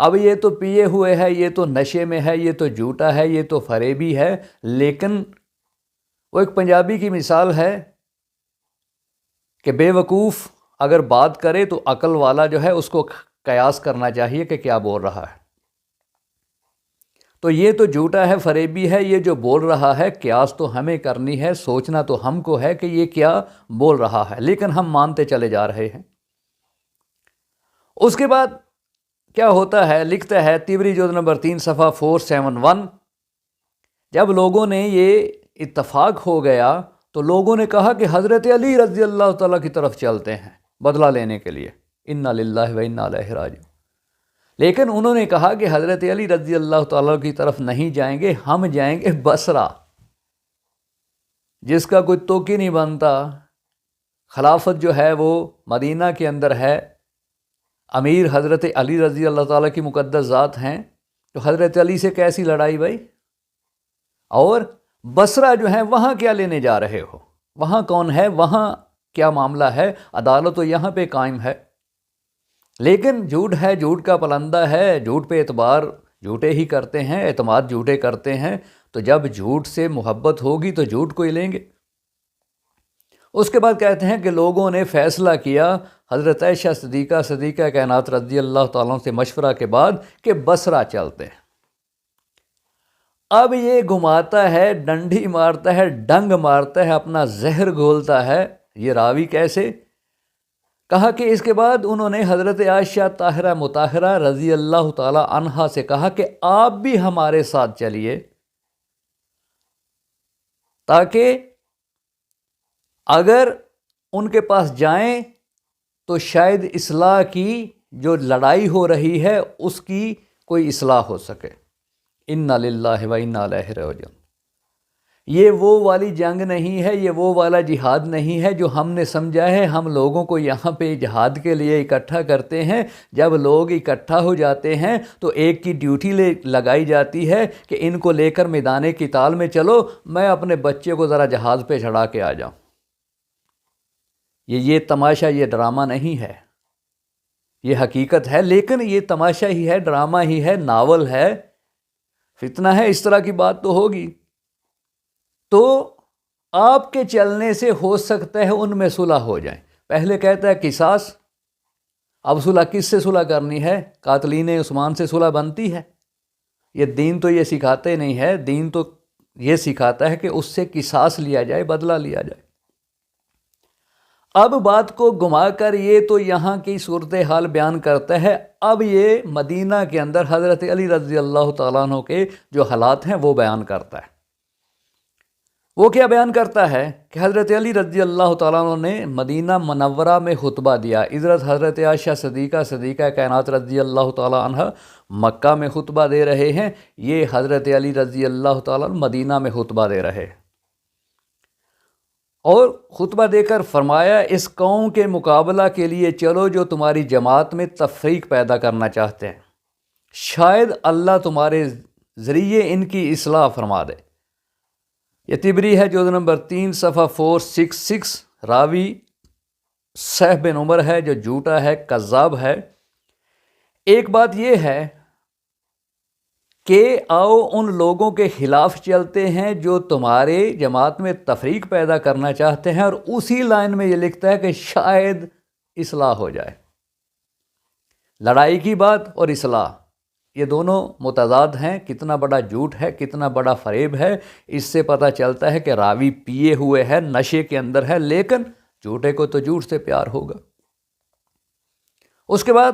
اب یہ تو پیے ہوئے ہے، یہ تو نشے میں ہے، یہ تو جھوٹا ہے، یہ تو فریبی ہے، لیکن وہ ایک پنجابی کی مثال ہے کہ بے وقوف اگر بات کرے تو عقل والا جو ہے اس کو قیاس کرنا چاہیے کہ کیا بول رہا ہے۔ تو یہ تو جھوٹا ہے، فریبی ہے، یہ جو بول رہا ہے، قیاس تو ہمیں کرنی ہے، سوچنا تو ہم کو ہے کہ یہ کیا بول رہا ہے، لیکن ہم مانتے چلے جا رہے ہیں۔ اس کے بعد کیا ہوتا ہے، لکھتا ہے تیبری جلد نمبر 3 صفحہ 471، جب لوگوں نے یہ اتفاق ہو گیا تو لوگوں نے کہا کہ حضرت علی رضی اللہ تعالیٰ کی طرف چلتے ہیں بدلہ لینے کے لیے، انا للہ و انا الیہ راجعون۔ لیکن انہوں نے کہا کہ حضرت علی رضی اللہ تعالیٰ کی طرف نہیں جائیں گے، ہم جائیں گے بصرہ، جس کا کوئی توقع نہیں بنتا۔ خلافت جو ہے وہ مدینہ کے اندر ہے، امیر حضرت علی رضی اللہ تعالیٰ کی مقدس ذات ہیں، تو حضرت علی سے کیسی لڑائی بھائی؟ اور بصرہ جو ہے وہاں کیا لینے جا رہے ہو؟ وہاں کون ہے؟ وہاں کیا معاملہ ہے؟ عدالت تو یہاں پہ قائم ہے، لیکن جھوٹ ہے، جھوٹ کا پلندہ ہے، جھوٹ پہ اعتبار جھوٹے ہی کرتے ہیں، اعتماد جھوٹے کرتے ہیں، تو جب جھوٹ سے محبت ہوگی تو جھوٹ کو ہی لیں گے۔ اس کے بعد کہتے ہیں کہ لوگوں نے فیصلہ کیا حضرت عائشہ صدیقہ کائنات رضی اللہ تعالیٰ سے مشورہ کے بعد کہ بصرہ چلتے ہیں۔ اب یہ گھماتا ہے، ڈنڈی مارتا ہے، ڈنگ مارتا ہے، اپنا زہر گھولتا ہے۔ یہ راوی کیسے؟ کہا کہ اس کے بعد انہوں نے حضرت عائشہ طاہرہ مطہرہ رضی اللہ تعالی عنہا سے کہا کہ آپ بھی ہمارے ساتھ چلیے، تاکہ اگر ان کے پاس جائیں تو شاید اصلاح کی جو لڑائی ہو رہی ہے اس کی کوئی اصلاح ہو سکے۔ انا للہ و انا الیہ راجعون۔ یہ وہ والی جنگ نہیں ہے، یہ وہ والا جہاد نہیں ہے جو ہم نے سمجھا ہے۔ ہم لوگوں کو یہاں پہ جہاد کے لیے اکٹھا کرتے ہیں، جب لوگ اکٹھا ہو جاتے ہیں تو ایک کی ڈیوٹی لگائی جاتی ہے کہ ان کو لے کر میدان قتال میں چلو، میں اپنے بچے کو ذرا جہاز پہ چڑھا کے آ جاؤں۔ یہ تماشا، یہ ڈرامہ نہیں ہے، یہ حقیقت ہے، لیکن یہ تماشا ہی ہے، ڈرامہ ہی ہے، ناول ہے، فتنہ ہے، اس طرح کی بات تو ہوگی۔ تو آپ کے چلنے سے ہو سکتا ہے ان میں صلح ہو جائیں۔ پہلے کہتا ہے قصاص، اب صلح کس سے صلح کرنی ہے؟ قاتلین عثمان سے صلح بنتی ہے؟ یہ دین تو یہ سکھاتے نہیں ہے، دین تو یہ سکھاتا ہے کہ اس سے قصاص لیا جائے، بدلہ لیا جائے۔ اب بات کو گھما کر یہ تو یہاں کی صورتحال بیان کرتا ہے، اب یہ مدینہ کے اندر حضرت علی رضی اللہ تعالیٰ عنہ کے جو حالات ہیں وہ بیان کرتا ہے۔ وہ کیا بیان کرتا ہے کہ حضرت علی رضی اللہ تعالیٰ عنہ نے مدینہ منورہ میں خطبہ دیا، حضرت عائشہ صدیقہ کائنات رضی اللہ تعالیٰ عنہ مکہ میں خطبہ دے رہے ہیں، یہ حضرت علی رضی اللہ تعالیٰ عنہ مدینہ میں خطبہ دے رہے ہیں، اور خطبہ دے کر فرمایا اس قوم کے مقابلہ کے لیے چلو جو تمہاری جماعت میں تفریق پیدا کرنا چاہتے ہیں، شاید اللہ تمہارے ذریعے ان کی اصلاح فرما دے۔ یہ طبری ہے جلد نمبر 3 صفحہ 466، راوی صہب بن عمر ہے جو جھوٹا ہے، کذاب ہے۔ ایک بات یہ ہے کہ آؤ ان لوگوں کے خلاف چلتے ہیں جو تمہارے جماعت میں تفریق پیدا کرنا چاہتے ہیں، اور اسی لائن میں یہ لکھتا ہے کہ شاید اصلاح ہو جائے۔ لڑائی کی بات اور اصلاح، یہ دونوں متضاد ہیں۔ کتنا بڑا جھوٹ ہے، کتنا بڑا فریب ہے، اس سے پتہ چلتا ہے کہ راوی پیے ہوئے ہے، نشے کے اندر ہے، لیکن جھوٹے کو تو جھوٹ سے پیار ہوگا۔ اس کے بعد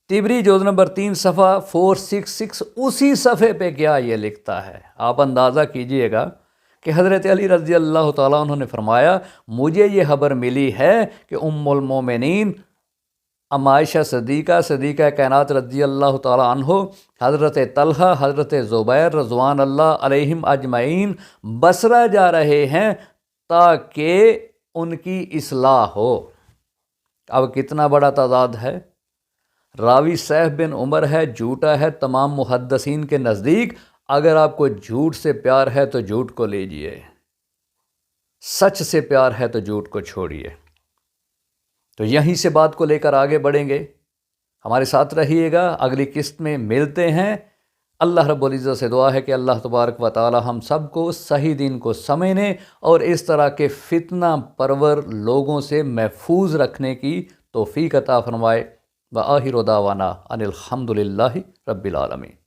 طبری جلد نمبر 3 صفحہ 466، اسی صفحے پہ کیا یہ لکھتا ہے، آپ اندازہ کیجئے گا کہ حضرت علی رضی اللہ تعالیٰ عنہ نے فرمایا مجھے یہ خبر ملی ہے کہ ام المومنین عائشہ صدیقہ کائنات رضی اللہ تعالیٰ عنہ، حضرت طلحہ، حضرت زبیر رضوان اللہ علیہم اجمعین بصرہ جا رہے ہیں تاکہ ان کی اصلاح ہو۔ اب کتنا بڑا تضاد ہے، راوی صہب بن عمر ہے، جھوٹا ہے تمام محدثین کے نزدیک۔ اگر آپ کو جھوٹ سے پیار ہے تو جھوٹ کو لیجئے، سچ سے پیار ہے تو جھوٹ کو چھوڑیے۔ تو یہیں سے بات کو لے کر آگے بڑھیں گے۔ ہمارے ساتھ رہیے گا، اگلی قسط میں ملتے ہیں۔ اللہ رب العزت سے دعا ہے کہ اللہ تبارک و تعالی ہم سب کو صحیح دین کو سمجھنے اور اس طرح کے فتنہ پرور لوگوں سے محفوظ رکھنے کی توفیق عطا فرمائے۔ وآخر دعوانا ان الحمد للہ رب العالمین۔